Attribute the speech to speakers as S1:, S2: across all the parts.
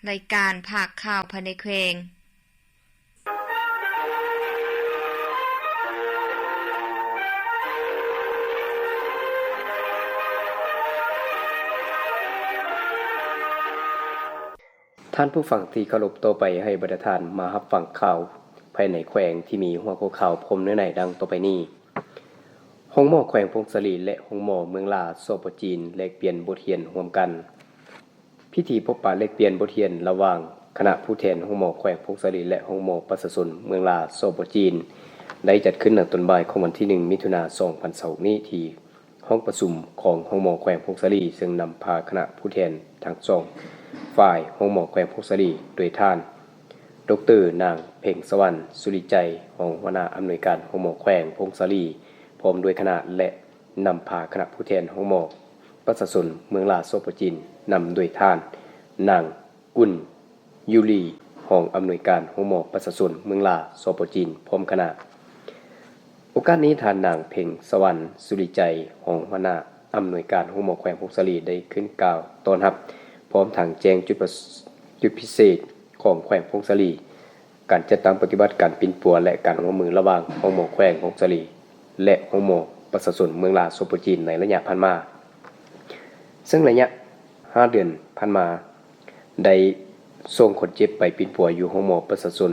S1: รายการภาคข่าวภายในแขวง
S2: ท่านผู้ฟังที่เคารพต่อไปให้บรรดาท่านมารับฟังข่าวภายในแขวงที่มีหัวข้อข่าวพรมเนื้อในดังต่อไปนี้ห้องหมอแขวงพงศลีและห้องหมอเมืองลาสปจีนแลกเปลี่ยนบทเรียนร่วมกันพิธีพบปะแลกเปลี่ยนบทเรียนระหว่างคณะผู้แทนห้องหมอแขวงพงศลีและห้องหมอประชาชนเมืองลาสปจีนได้จัดขึ้นในตอนบ่ายของวันที่1มิถุนายน2020นี้ที่ห้องประชุมของห้องหมอแขวงพงศลีซึ่งนำพาคณะผู้แทนทั้งสองฝ่ายห้องหมอแขวงพงศลีโดยท่านดร.นางเพ็งสวรรค์สุริใจรองหัวหน้าอำนวยการห้องหมอแขวงพงศลีพร้อมด้วยคณะและนำพาคณะผู้แทนห้องหมอประชาชนเมืองลาสปจีนนำโดยท่านนางกุลยูรีรองอำนวยการห้องหมอประชาชนเมืองลาสปจีนพร้อมคณะโอกาสนี้ท่านนางเพ็งสวรรค์สุริใจรองหัวหน้าอำนวยการห้องหมอแขวงพงศลีได้ขึ้นกล่าวต้อนรับพร้อมทางแจ้งจุดพิเศษของแขวงพงศลีการจัดตั้งปฏิบัติการปิ่นปัวและการร่วมมือระหว่างห้องหมอแขวงพงศลีและห้องหมอประชาชนเมืองลาสปจีนในระยะผ่านมาซึ่งระยะ5เดือนผ่านมาได้ส่งคนเจ็บไปปิ่นปัวอยู่ห้องหมอประชาชน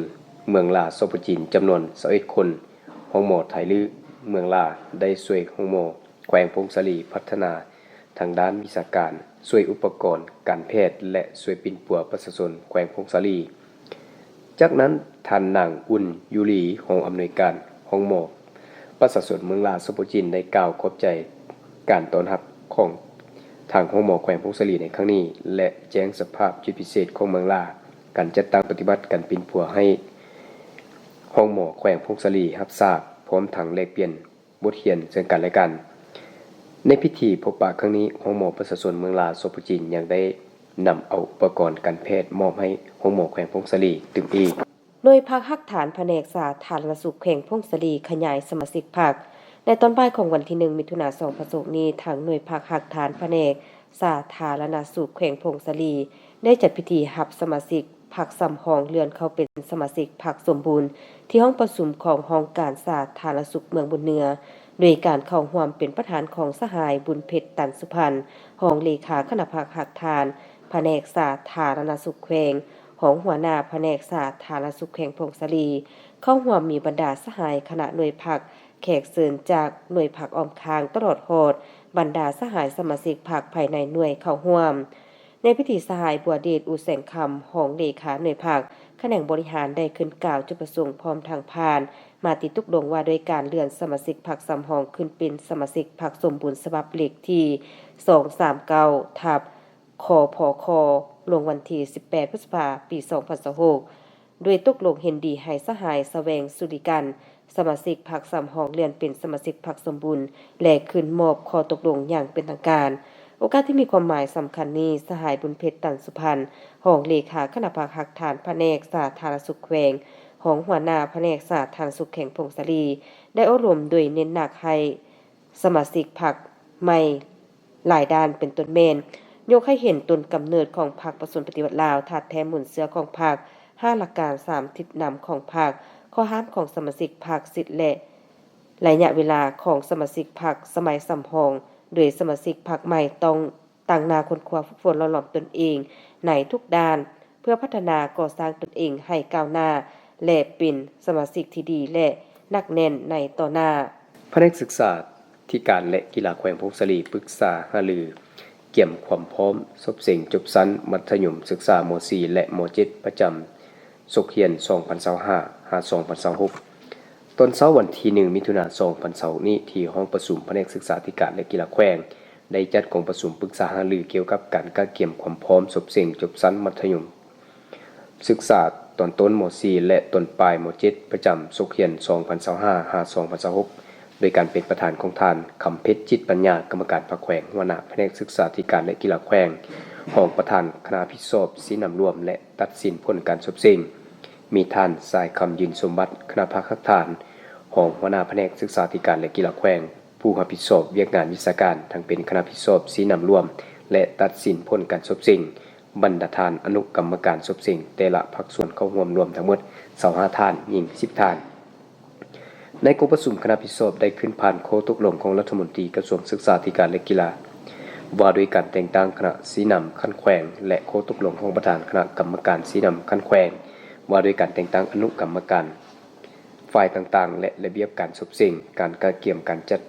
S2: เมืองลาสปจีนจำนวน21คนห้องหมอไทยลือเมืองลาได้ช่วยห้องหมอแขวงพงศลีพัฒนาทางด้านวิชาการช่วยอุปกรณ์การแพทย์และช่วยปิ่นปัวประชาชนแขวงพงศลีจากนั้นท่านนางอุ่นยูรีรองอำนวยการห้องหมอประชาชนเมืองลาสปจีนได้กล่าวขอบใจการต้อนรับของทางห้องหมอแขวงพงศลีในครั้งนี้และแจ้งสภาพจุดพิเศษของเมืองลาการจัดตั้งปฏิบัติการปิ่นปัวให้ห้องหมอแขวงพงศลีรับทราบพร้อมทั้งแลกเปลี่ยนบทเรียนซึ่งกันและกันในพิธีพบปะครั้งนี้ห้องหมอประชาชนเมืองลาสปจีนยังได้นำเอาอุปกรณ์การแพทย์มอบให้ห้องหมอแขวงพงศลีตึงอีก
S3: โดยภาคหักฐานแผนกสาธารณสุขแขวงพงศลีขยายสมาชิกพรรคในตอนบ่ายของวันที่1มิถุนายน2020นี้ทางหน่วยภาคหักฐานแผนกสาธารณสุขแขวงพงศลีได้จัดพิธีรับสมาชิกพรรคสำรองเลื่อนเข้าเป็นสมาชิกพรรคสมบูรณ์ที่ห้องประชุมของห้องการสาธารณสุขเมืองบุญเหนือโดยการเข้าร่วมเป็นประธานของสหายบุญเพชรตันสุพรรณรองเลขาคณะภาคหักฐานแผนกสาธารณสุขแขวงของหัวหน้าแผนกสาธารณสุขแขวงพงศลีเข้าร่วมมีบรรดาสหายคณะหน่วยภาคแขกเชิญจากหน่วยภาคอ้อมค้างตลอดโหดบรรดาสหายสมาชิกภาคภายในหน่วยเข้าร่วมในพิธีสหายบัวเดชอุแสงคำของเลขาหน่วยภาคแขนงบริหารได้ขึ้นกล่าวจุดประสงค์พร้อมทางผ่านมาติดตกลงว่าโดยการเลื่อนสมาชิกพรรคสำรองขึ้นเป็นสมาชิกพรรคสมบูรณ์ฉบับเลขที่239ทับคพคลงวันที่18พฤษภาคมปี2026โดยตกลงเห็นดีให้สหายแสวงสุริกันสมาชิกพรรคสำรองเลื่อนเป็นสมาชิกพรรคสมบูรณ์และขึ้นมอบข้อตกลงอย่างเป็นทางการโอกาสที่มีความหมายสำคัญนี้สหายบุญเพชรตันสุพรรณรองเลขาคณะภาคหักฐานแผนกสาธารณสุขแขวงของหัวหน้าแผนกสาธารณสุขแขวงพงศลีได้อบรมโดยเน้นหนักให้สมาชิกพรรคใหม่หลายด้านเป็นต้นเมนยกให้เห็นต้นกำเนิดของพรรคประชาชนปฏิวัติลาวถาดแท้หมุนเสือของพรรค5หลักการ3ทิศนำของพรรคข้อห้ามของสมาชิกพรรคสิทธิและระยะเวลาของสมาชิกพรรคสมัยสำรองโดยสมาชิกพรรคใหม่ต้องตั้งหน้าค้นคว้าฝึกฝนหล่อหลอมตนเองในทุกด้านเพื่อพัฒนาก่อสร้างตนเองให้ก้าวหน้าและเป็นสมาชิกที่ดีและนักแน่นในต่อหน้า
S2: แผนกศึกษาธิการและกีฬาแขวงพงศลีปรึกษาหารือเกี่ยมความพร้อมซบเสียงจบชั้นมัธยมศึกษาม.4 และม.7 ประจำศุกร์เฮียน2025-2026ต้นเช้าวันที่1มิถุนายน2020นี้ที่ห้องประชุมแผนกศึกษาธิการและกีฬาแขวงได้จัดกองประชุมปรึกษาหารือเกี่ยวกับการก้าวเกี่ยมความพร้อมซบเสียงจบชั้นมัธยมศึกษาตอนต้นม.4 และตอนปลายม.7 ประจำศุกร์เฮียน2025-2026โดยการเป็นประธานของท่านคำเพชรจิตปัญญากรรมการพรรคแขวงหัวหน้าแผนกศึกษาธิการและกีฬาแขวงรองประธานคณะพิสอบสีนำรวมและตัดสินผลการซบเสียงมีท่านสายคำยืนสมบัติคณะภาคหักฐานรองหัวหน้าแผนกศึกษาธิการและกีฬาแขวงผู้รับผิดชอบเวียกงานวิชาการทั้งเป็นคณะพิสอบสีนำรวมและตัดสินผลการซบเสียง บรรดาท่านอนุกรรมการสบสิ่งแต่ละภาคส่วนเข้าร่วมรวมทั้งหมด25ท่านหญิง10ท่านในการประชุมคณะพิสอบได้ขึ้นผ่านโคตกลงของรัฐมนตรีกระทรวงศึกษาธิการและกีฬาว่าด้วยการแต่งตั้งคณะสีนำขั้นแขวงและโคตกลงของประธานคณะกรรมการสีนำขั้นแขวงว่าด้วยการแต่งตั้งอนุกรรมการฝ่ายต่างๆและระเบียบการสบสิ่งการกระเกี่ยมการจัด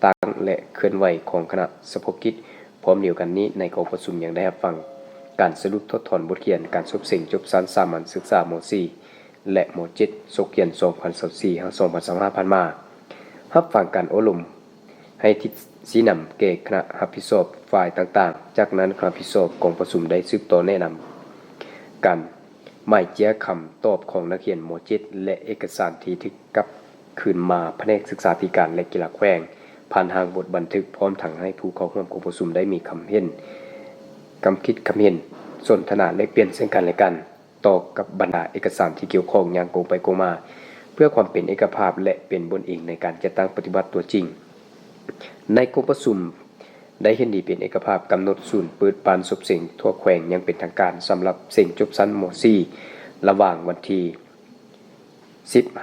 S2: ตั้งและเคลื่อนไหวของคณะสภกิจพร้อมเดียวกันนี้ในการประชุมยังได้รับฟังการสรุปทดถอนบทเรียนการสบสิ่งจบชั้นสามัญศึกษาม.4 และม.7 สกเรียน 2024-2025 ผ่านมารับฟังการอบรมให้ทิศชี้นำแก่คณะรับผิดชอบฝ่ายต่างๆจากนั้นคณะรับผิดชอบกองประชุมได้สืบต่อแนะนำการหมายแจ้คำตอบของนักเรียนม.7 และเอกสารที่ถูกกลับคืนมาแผนกศึกษาธิการและกีฬาแขวงผ่านทางบทบันทึกพร้อมทั้งให้ผู้เข้าร่วมกองประชุมได้มีคำเห็นคิดคำเห็นสนทนาและเปลี่ยนซึ่งกันและกันต่อกับบรรดาเอกสารที่เกี่ยวข้องอย่างโกงไปโกงมาเพื่อความเป็นเอกภาพและเป็นบนเองในการจัดตั้งปฏิบัติตัวจริงในกองประชุมได้เห็นดีเป็นเอกภาพกำหนดศูนย์เปิดปานสบเสียงทั่วแขวงยังเป็นทางการสำหรับเสียงจบชั้นม.4 ระหว่างวันที่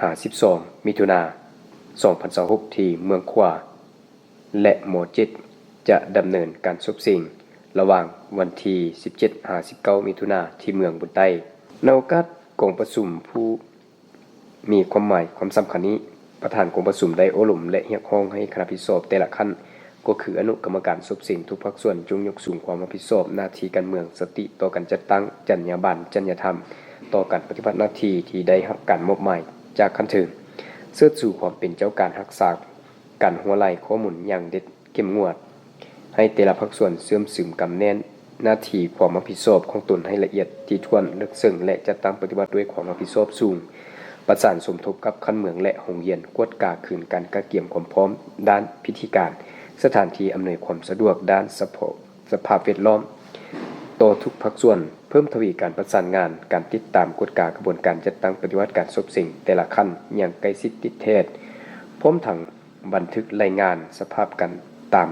S2: 10-12 มิถุนายน 2026 ที่เมืองขวาและม.7 จะดำเนินการสบเสียงระหว่างวันที่17-19 มิถุนายนที่เมืองบุญใต้ในโอกาสกองประชุมผู้มีความหมายความสำคัญนี้ประธานกองประชุมได้อบรมและเรียกร้องให้คณะพิสอบแต่ละขั้นก็คืออนุกรรมการสบสิ่งทุกภาคส่วนจงยกสูงความรับผิดชอบหน้าที่การเมืองสติต่อการจัดตั้งจรรยาบรรณจริยธรรมต่อการปฏิบัติหน้าที่ที่ได้รับการมอบหมายจากขั้นถึงเสื้อสู่ความเป็นเจ้าการรักษาการหัวไหล่ข้อมูลอย่างเด็ดเข้มงวดให้แต่ละภาคส่วนเสื่อมซึมกำแน่นหน้าที่ความรับผิดชอบของตนให้ละเอียดถี่ถ้วนลึกซึ้งและจัดตั้งปฏิบัติด้วยความรับผิดชอบสูงประสานสมทบกับขั้นเมืองและโรงเรียนกวดกาคืนการกระเกี่ยมความพร้อมด้านพิธีการสถานที่อำนวยความสะดวกด้านสภาพแวดล้อมต่อทุกภาคส่วนเพิ่มทวีการประสานงานการติดตามกฎกระบวนการจัดตั้งปฏิวัติการสบสิ่งแต่ละขั้นอย่างใกล้ชิดติดเทศพร้อมทั้งบันทึกรายงานสภาพกันตาม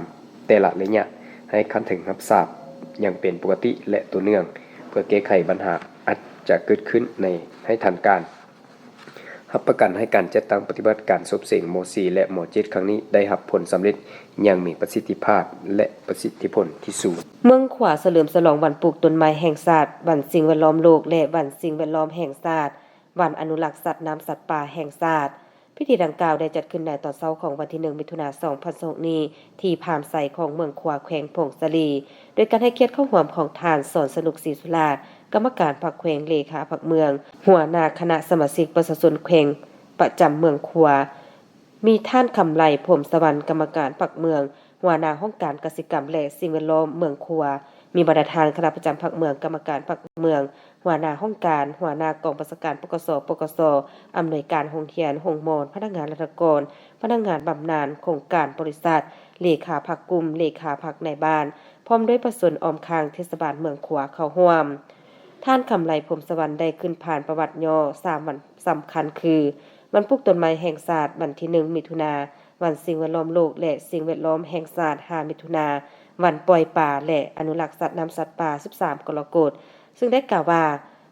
S2: แต่ละระยะให้ขั้นถึงรับทราบอย่างเป็นปกติและตัวเนื่องเพื่อแก้ไขปัญหาอาจจะเกิดขึ้นในให้ทันการรับประกันให้การจัดตั้งปฏิบัติการสบเสียงม.4 และม.7 ครั้งนี้ได้รับผลสำเร็จอย่างมีประสิทธิภาพและประสิทธิผลที่สูง
S3: เมืองขวาเฉลิมฉลองวันปลูกต้นไม้แห่งชาติวันสิ่งแวดล้อมโลกและวันสิ่งแวดล้อมแห่งชาติวันอนุรักษ์สัตว์น้ำสัตว์ป่าแห่งชาติพิธีดังกล่าวได้จัดขึ้นในตอนเช้าของวันที่1มิถุนายน 2026 นี้ที่พามไสของเมืองขวาแขวงพงศลีโดยการให้เกียรติเข้าร่วมของทานสอนสนุกศรีสุราษฎร์กรรมการพรรคแขวงเลขาพรรคเมืองหัวหน้าคณะสมาชิกประชาชนแขวงประจำเมืองขวามีท่านคำไลพรหมสวรรค์กรรมการพรรคเมืองหัวหน้าห้องการกสิกรรมและสิ่งแวดล้อมเมืองขวามีบรรณาธิการคณะประจำพรรคเมืองกรรมการพรรคเมืองหัวหน้าห้องการหัวหน้ากองประชาการปกสอำนวยการโรงเรียนโรงมอญพนักงานราชการพนักงานบำนาญโครงการบริษัทเลขาพรรคกลุ่มเลขาพรรคในบ้านพร้อมด้วยประชาชนออมข้างเทศบาลเมืองขวาเข้าร่วมท่านคำไลพรหมสวรรค์ได้ขึ้นผ่านประวัติย่อ3วันสำคัญคือวันปลูกต้นไม้แห่งชาติวันที่1มิถุนายนวันสิ่งแวดล้อมโลกและสิ่งแวดล้อมแห่งชาติ5มิถุนายนวันปล่อยป่าและอนุรักษ์สัตว์น้ำสัตว์ป่า13กรกฎาคมซึ่งได้กล่าวว่า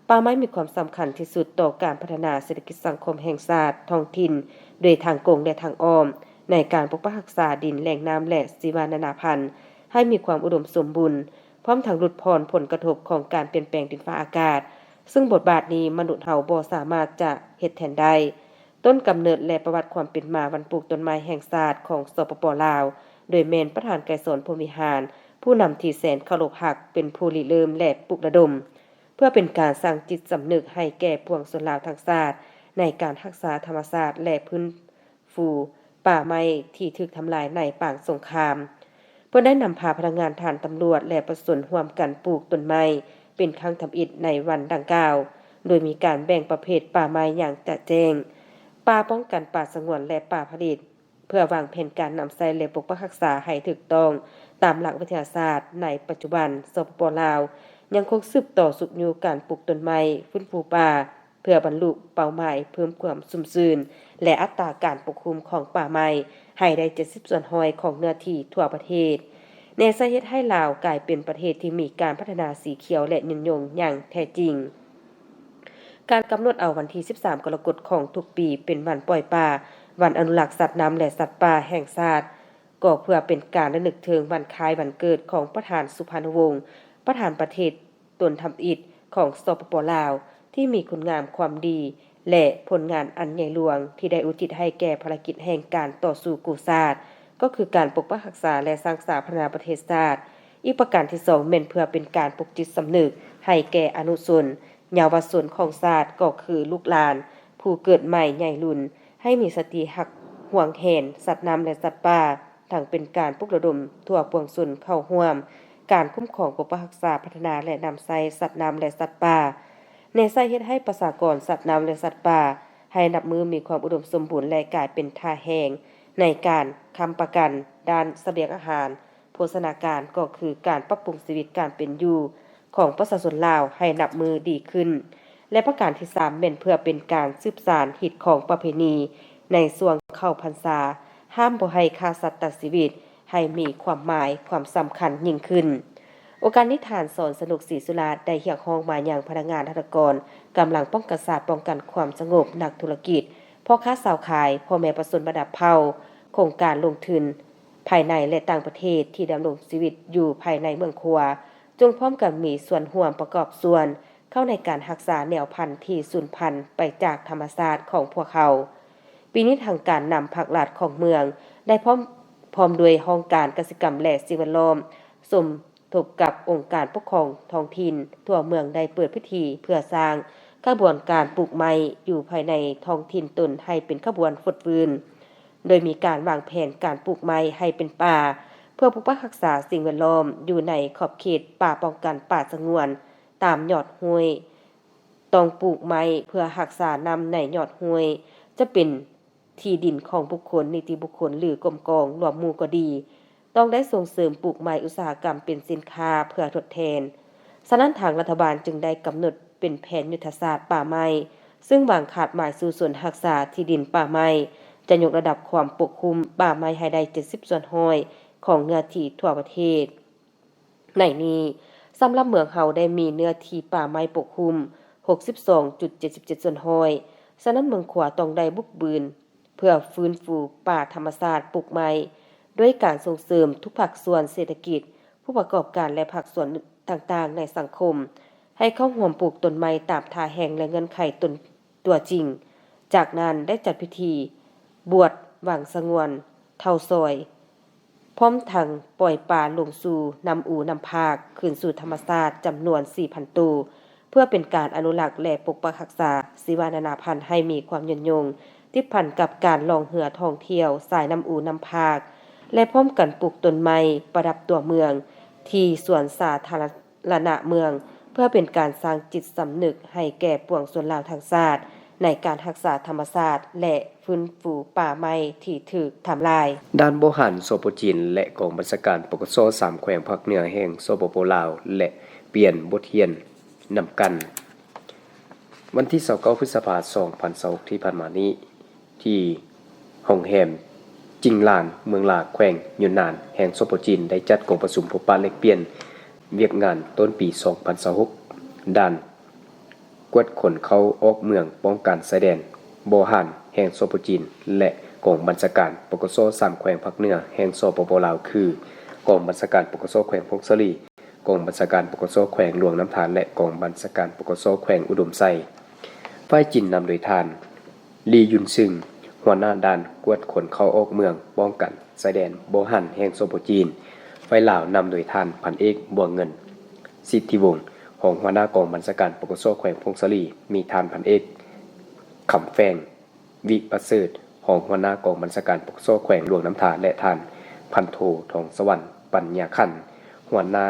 S3: ป่าไม้มีความสำคัญที่สุดต่อการพัฒนาเศรษฐกิจสังคมแห่งชาติท้องถิ่นโดยทางตรงและทางอ้อมในการปกปักรักษาดินแหล่งน้ำและชีวนานาพันธุ์ให้มีความอุดมสมบูรณ์พร้อมทั้งลดผ่อนผลกระทบของการเปลี่ยนแปลงดินฟ้าอากาศซึ่งบทบาทนี้มนุษย์เฮาบ่สามารถจะเฮ็ดแทนได้ต้นกำเนิดและประวัติความเป็นมาวันปลูกต้นไม้แห่งชาติของสปป.ลาวโดยแม่นประธานไกรสอนพรหมวิหารผู้นำที่แสนเคารพรักเป็นผู้ริเริ่มและปลุกระดมเพื่อเป็นการสร้างจิตสำนึกให้แก่ปวงชนลาวทั้งชาติในการรักษาธรรมชาติและพื้นฟูป่าไม้ที่ถูกทำลายในปางสงครามเพื่อได้นำพาพนักงานทหารตำรวจและประชาชนร่วมกันปลูกต้นไม้เป็นครั้งทำอิฐในวันดังกล่าวโดยมีการแบ่งประเภทป่าไม้อย่างชัดเจนป่าป้องกันป่าสงวนและป่าผลิตเพื่อวางแผนการนำใช้และปกปักรักษาให้ถูกต้องตามหลักวิทยาศาสตร์ในปัจจุบันสปป.ลาวยังคงสืบต่อสุขอยู่การปลูกต้นไม้ฟื้นฟูป่าเพื่อบรรลุเป้าหมายเพิ่มความชุ่มชื้นและอัตราการปกคลุมของป่าไม้ให้ได้70%ของเนื้อที่ทั่วประเทศ แนวสาเหตุให้ลาวกลายเป็นประเทศที่มีการพัฒนาสีเขียวและยืนยงอย่างแท้จริงการกำหนดเอาวันที่13กรกฎาคมของทุกปีเป็นวันปล่อยปลาวันอนุรักษ์สัตว์น้ำและสัตว์ป่าแห่งชาติก็เพื่อเป็นการระลึกถึงวันคล้ายวันเกิดของประธานสุพรรณวงศ์ประธานประเทศตนทำอิฐของสปป.ลาวที่มีคุณงามความดีและผลงานอันใหญ่หลวงที่ได้อุทิศให้แก่ภารกิจแห่งการต่อสู้กู้ชาติก็คือการปกปักรักษาและสร้างสรรค์พัฒนาประเทศชาติอีกประการที่2แม่นเพื่อเป็นการปลุกจิตสำนึกให้แก่อนุชนเยาวชนของชาติก็คือลูกหลานผู้เกิดใหม่ใหญ่รุ่นให้มีสติหักห่วงแหนสัตว์น้ำและสัตว์ป่าทั้งเป็นการปลุกระดมทั่วปวงชนเข้าร่วมการคุ้มครองปกปักรักษาพัฒนาและนำใช้สัตว์น้ำและสัตว์ป่าในสาเหตุให้ประชากรสัตว์น้ำและสัตว์ป่าให้นับมือมีความอุดมสมบูรณ์และกลายเป็นท่าแห่งในการค้ำประกันด้านเสบียงอาหารโภชนาการก็คือการปรับปรุงชีวิตการเป็นอยู่ของประชาชนลาวให้นับมือดีขึ้นและประการที่3เป็นเพื่อเป็นการสืบสานหิตของประเพณีในช่วงเข้าพรรษาห้ามบ่ให้ฆ่าสัตว์ตัดชีวิตให้มีความหมายความสำคัญยิ่งขึ้นโอกาสนิทานสอนสนุกศรีสุราษฎร์ได้เรียกร้องมาอย่างพนักงานธนาคารกำลังป้องกันศาสตร์ป้องกันความสงบนักธุรกิจพ่อค้าสาวขายพ่อแม่ประชาชนระดับเผ่าโครงการลงทุนภายในและต่างประเทศที่ดำรงชีวิตอยู่ภายในเมืองครัวจงพร้อมกันมีส่วนร่วมประกอบส่วนเข้าในการรักษาแนวพันธุ์ที่สูญพันธุ์ไปจากธรรมชาติของพวกเขาปีนี้ทางการนำภาครัฐของเมืองได้พร้อมด้วยห้องการเกษตรกรรมและสิ่งแวดล้อมสมทบกับองค์การปกครองท้องถิ่นทั่วเมืองได้เปิดพิธีเพื่อสร้างขบวนการปลูกไม้อยู่ภายในท้องถิ่นตนให้เป็นขบวนฟดฟืนโดยมีการวางแผนการปลูกไม้ให้เป็นป่าเพื่อปกปักรักษาสิ่งแวดล้อมอยู่ในขอบเขตป่าป้องกันป่าสงวนตามยอดห้วยต้องปลูกไม้เพื่อรักษานำในยอดห้วยจะเป็นที่ดินของบุคคลนิติบุคคลหรือกรมกองรวมหมู่ก็ดีต้องได้ส่งเสริมปลูกไม้อุตสาหกรรมเป็นสินค้าเพื่อทดแทนฉะนั้นทางรัฐบาลจึงได้กำหนดเป็นแผนยุทธศาสตร์ป่าไม้ซึ่งวางขาดหมายสู่ส่วนรักษาที่ดินป่าไม้จะยกระดับความปกคลุมป่าไม้ให้ได้70ส่วนห้อยของเนื้อที่ทั่วประเทศในนี้สำหรับเมืองเฮาได้มีเนื้อที่ป่าไม้ปกคลุม 62.77 ส่วนห้อยฉะนั้นเมืองขวาต้องได้บุกบืนเพื่อฟื้นฟูป่าธรรมชาติปลูกไม้ด้วยการส่งเสริมทุกภาคส่วนเศรษฐกิจผู้ประกอบการและภาคส่วนต่างๆในสังคมให้เข้าร่วมปลูกต้นไม้ตามท่าแห่งและเงื่อนไขตนตัวจริงจากนั้นได้จัดพิธีบวชหวังสงวนเท่าซอยพร้อมทั้งปล่อยปลาลงสู่นำอู่นำภาคคืนสู่ธรรมชาติจำนวน 4,000 ตัวเพื่อเป็นการอนุรักษ์และปกปักรักษาชีวนานาพันธุ์ให้มีความยืนยงที่พันกับการล่องเรือท่องเที่ยวสายนำอู่นำภาคและพร้อมกันปลูกต้นไม้ประดับตัวเมืองที่สวนสาธารณะเมืองเพื่อเป็นการสร้างจิตสำนึกให้แก่ปวงชนลาวทั้งชาติในการรักษาธรรมชาติและฟื้นฟูป่าไม้ที่ถูกทำลาย
S2: ด้านบริหารสปป.จีนและกองบัญชาการปกส3แขวงภาคเหนือแห่งสปป.ลาวและเปลี่ยนบทเรียนนำกันวันที่29พฤษภาคม2026ที่ผ่านมานี้ที่ห้องแฮมจิงลานเมืองลาแขวงยุนนานแห่งสปป.จีนได้จัดกองประชุมพบปะแลกเปลี่ยนเวียกงานต้นปี2026ด้านกวดขนเข้าออกเมืองป้องกันชายแดนบ่หันแห่งสปป.จีนและกองบัญชาการปกส3แขวงภาคเหนือแห่งสปป.ลาวคือกองบัญชาการปกสแขวงพงศลีกองบัญชาการปกสแขวงหลวงน้ำทานและกองบัญชาการปกสแขวงอุดมไซฝ่ายจีนนำโดยทานลียุนซึงหัวหน้าด่านกวดขนเข้าออกเมืองป้องกันชายแดนบ่หันแห่งสปป.จีนฝ่ายลาวนำโดยทานพันเอกบัวเงินสิทธิวงศ์ของหัวหน้ากองบัญชาการปกสแขวงพงศลีมีทานพันเอกขำแฟงวิประเสริฐของหัวหน้ากองบัญชาการปกสแขวงหลวงน้ำทานและทานพันโททองสวรรค์ปัญญาขันธ์หัวหน้า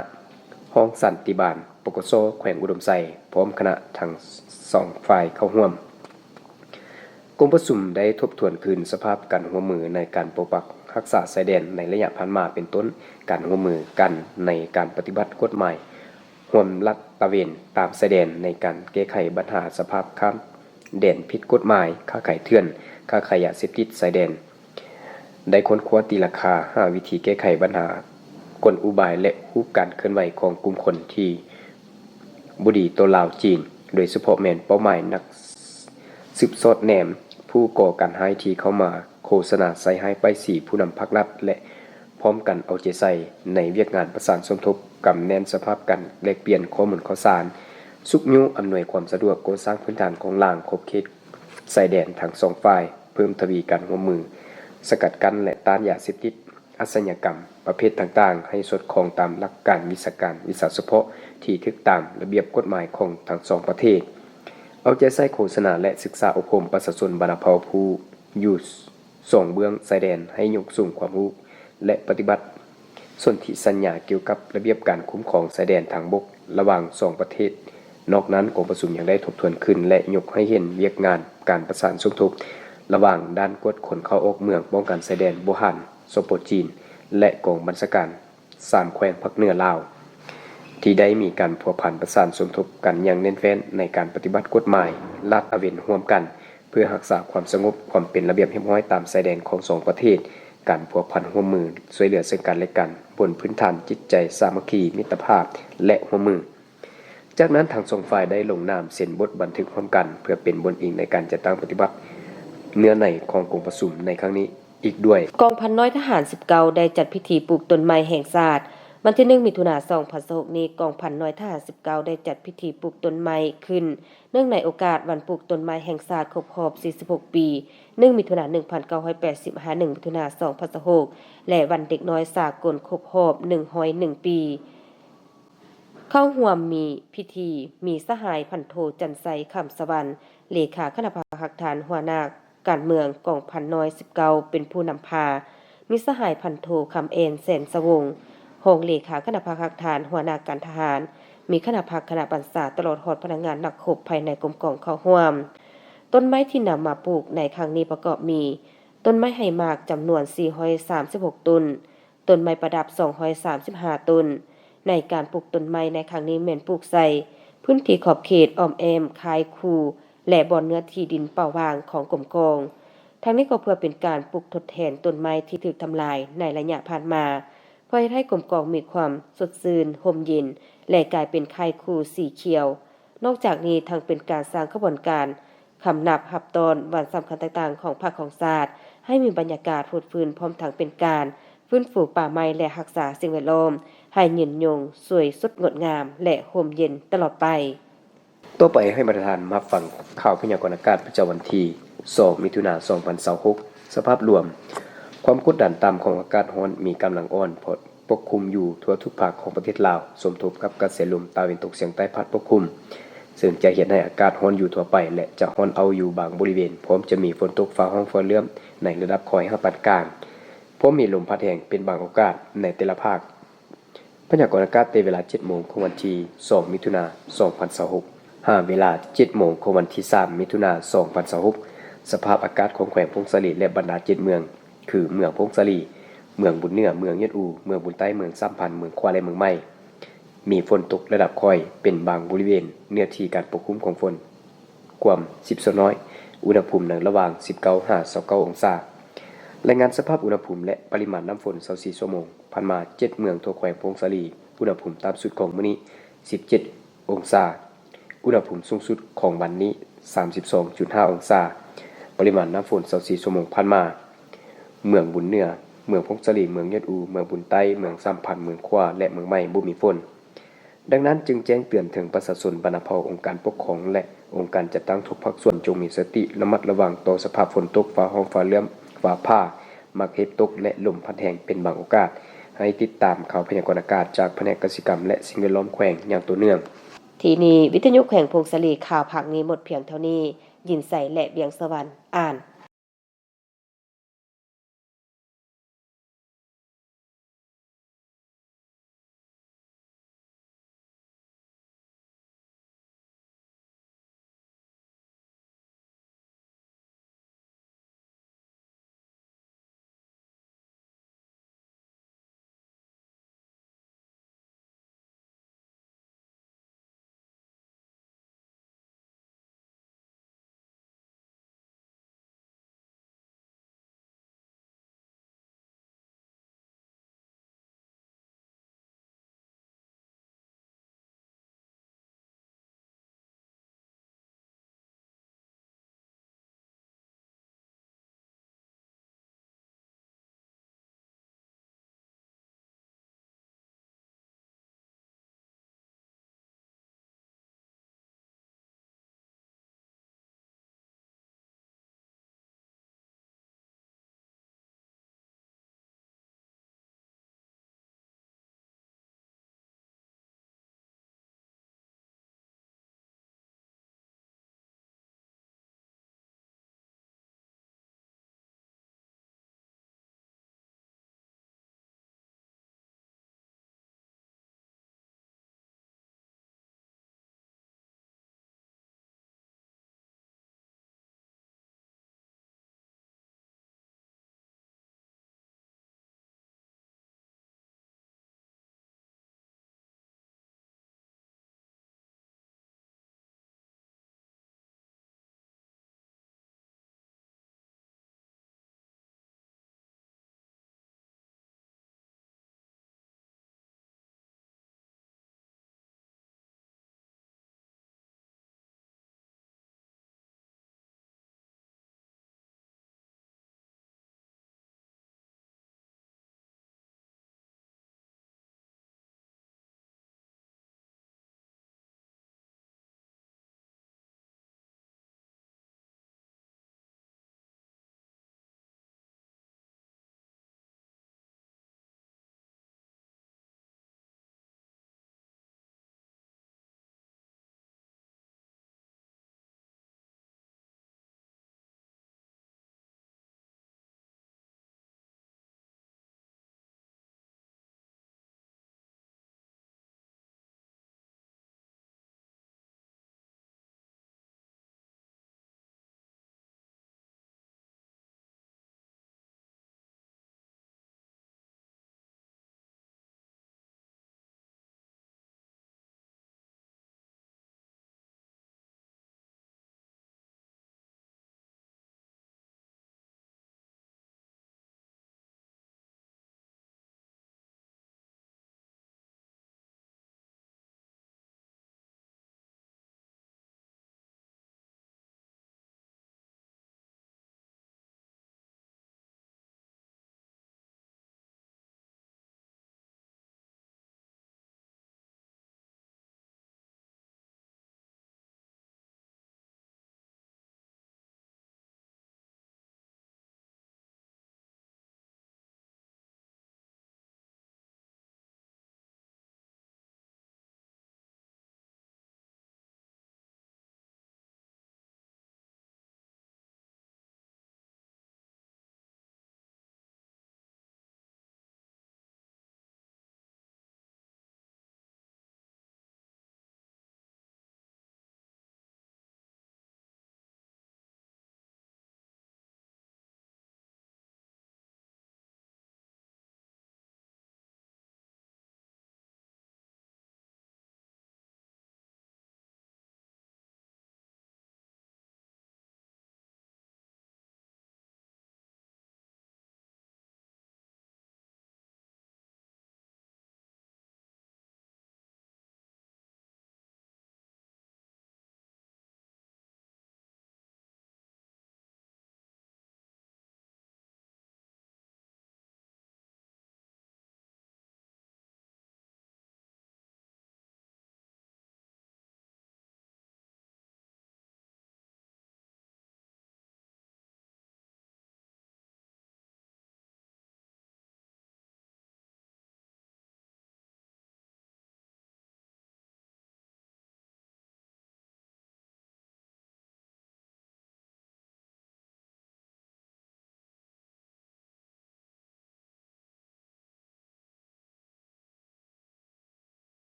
S2: ห้องสันติบาลปกสแขวงอุดมไซพร้อมคณะทั้ง2ฝ่ายเข้าร่วมกรมประชุมได้ทบทวนคืนสภาพการร่วมมือในการปกปักรักษาชายแดนในระยะผ่านมาเป็นต้นการร่วมมือกันในการปฏิบัติกฎหมายร่วมลัดตระเวนตามชายแดนในการแก้ไขปัญหาสภาพข้ามแดนผิดกฎหมายค้าขายเถื่อนค้าขายยาเสพติดชายแดนได้ค้นคว้าตีราคา5วิธีแก้ไขปัญหา กลอุบายและรูปการเคลื่อนไหวของกลุ่มคนที่บ่ดีต่อลาวจีนโดยเฉพาะแม่นเป้าหมายนักสืบสอดแนมผู้ก่อการร้ายที่เข้ามาโฆษณาใส่ให้ไป4ผู้นำพรรครัฐและพร้อมกันเอาใจใส่ในเวียกงานประสานสมทบกำแน่นสภาพกันแลกเปลี่ยนข้อมูลข่าวสารสุกยุอำนวยความสะดวกก่อสร้างพื้นฐานของลางครบเขตชายแดนทั้ง2ฝ่ายเพิ่มทวีการร่วมมือสกัดกั้นและต้านยาเสพติดอาชญากรรมประเภทต่างๆให้สอดคล้องตามหลักการวิชาการวิชาเฉพาะที่ถูกตามระเบียบกฎหมายของทั้ง2ประเทศเอาใจใส่โฆษณาและศึกษาอบรมประชาชนบรรณาภาผู้อยู่2เบื้องชายแดนให้ยกสูงความรู้และปฏิบัติสนธิสัญญาเกี่ยวกับระเบียบการคุ้มครองชายแดนทางบกระหว่าง2ประเทศนอกนั้นกองประชุมยังได้ทบทวนขึ้นและยกให้เห็นเวียกงานการประสานสมทบระหว่างด้านกวดคนเข้าออกเมืองป้องกันชายแดนโบฮันสปจีนและกองบัญชาการ3แขวงภาคเหนือลาวที่ได้มีการพัวพันประสานสมทบกันอย่างแน่นแฟ้นในการปฏิบัติกฎหมายลาดตระเวนร่วมกันเพื่อรักษาความสงบความเป็นระเบียบเรียบร้อยตามชายแดนของ2ประเทศการพัวพันร่วมมือช่วยเหลือซึ่งกันและกันบนพื้นฐานจิตใจสามัคคีมิตรภาพและร่วมมือจากนั้นทาง2ฝ่ายได้ลงนามเซ็นบทบันทึกร่วมกันเพื่อเป็นบนอิงในการจัดตั้งปฏิบัติเนื้อในของกองประชุมในครั้งนี้อีกด้วย
S3: กองพันน้อยทหาร19ได้จัดพิธีปลูกต้นไม้แห่งชาติวันที่1มิถุนายน2026นี้กองพันน้อยทหาร19ได้จัดพิธีปลูกต้นไม้ขึ้นเนื่องในโอกาสวันปลูกต้นไม้แห่งชาติครบรอบ46ปี1มิถุนายน1985 1มิถุนายน2026และวันเด็กน้อยสากลครบรอบ101ปีเข้าร่วมมีพิธีมีสหายพันโทจันไสคำสวรรค์เลขาคณะพหักฐานหัวหน้าการเมืองกองพันน้อย19เป็นผู้นำพามีสหายพันโทคำเอ็นแสนสวงรองเลขาคณะพหักฐานหัวหน้าการทหารมีคณะพักคณะบรรษาตลอดฮอดพนักงานนักรบภายในกรมกองเข้าร่วมต้นไม้ที่นำมาปลูกในครั้งนี้ประกอบมีต้นไม้ไหหมากจำนวน436ต้นต้นไม้ประดับ235ต้นในการปลูกต้นไม้ในครั้งนี้แม่นปลูกใส่พื้นที่ขอบเขตอ้อมแอมคายคูและบ่อนเนื้อที่ดินเปล่าวางของกรมกองทั้งนี้ก็เพื่อเป็นการปลูกทดแทนต้นไม้ที่ถูกทำลายในระยะผ่านมาเพื่อให้กรมกองมีความสดชื่นร่มเย็นและกลายเป็นคายคูสีเขียวนอกจากนี้ทั้งเป็นการสร้างขบวนการคำนับหับตอนวันสำคัญต่างๆของภาคของชาติให้มีบรรยากาศฟูดฟื้นพร้อมทั้งเป็นการฟื้นฟูป่าไม้และรักษาสิ่งแวดล้อมให้ยืนยงสวยสดงดงามและร่มเย็นตลอดไป
S2: ต่อไปให้ประธานมาฟังข่าวพยากรณ์อากาศประจำวันที่2มิถุนายน2026สภาพรวมความกดดันต่ำของอากาศร้อนมีกำลังอ่อนปกคลุมอยู่ทั่วทุกภาคของประเทศลาวสมทบกับกระแสลมตะวันตกเฉียงใต้พัดปกคลุมซึ่งจะเฮ็ดให้อากาศร้อนอยู่ทั่วไปและจะร้อนเอาอยู่บางบริเวณพร้อมจะมีฝนตกฟ้าร้องฟ้าเหลื่อมในระดับค่อยปานกลางพร้อมมีลมพัดแรงเป็นบางโอกาสในแต่ละภาคพยากรณ์อากาศในเวลา 7:00 นของวันที่2มิถุนายน2026เวลา 7:00 นของวันที่3มิถุนายน2026สภาพอากาศของแขวงพงศาลีและบรรดา7เมืองคือเมืองพงศาลีเมืองบุญเหนือเมืองยะอูเมืองบุญใต้เมืองสัมพันธ์เมืองควาและเมืองใหม่มีฝนตกระดับค่อยเป็นบางบริเวณเนื้อที่การปกคลุมของฝนความ10ส่วนน้อยอุณหภูมิในระหว่าง 19-29 องศารายงานสภาพอุณหภูมิและปริมาณน้ำฝน24ชั่วโมงผ่านมา7เมืองทั่วแขวงพงศาลีอุณหภูมิต่ำสุดของมื้อนี้17องศาอุณหภูมิสูงสุดของวันนี้ 32.5 องศาปริมาณน้ำฝน24ชั่วโมงผ่านมาเมืองบุญเหนือเมืองพงศาลีเมืองยะอูเมืองบุญใต้เมืองสัมพันธ์เมืองควาและเมืองใหม่บ่มีฝนดังนั้นจึงแจ้งเตือนถึงประชาชนบรรณาภาองค์การปกครองและองค์การจัดตั้งทุกภาคส่วนจงมีสติระมัดระวังต่อสภาพฝนตกฟ้าร้องฟ้าเหลื่อมฟ้าผ่ามักเห็บตกและลมพัดแรงเป็นบางโอกาสให้ติดตามข่าวพยากรณ์อากาศจากแผนกเกษตรกรรมและสิ่งแวดล้อมแขวงอย่างต่อเนื่อง
S3: ทีนี้วิทยุแขวงพงศาลีข่าวภาคนี้หมดเพียงเท่านี้ยินใส่และเบียงสวรรค์อ่าน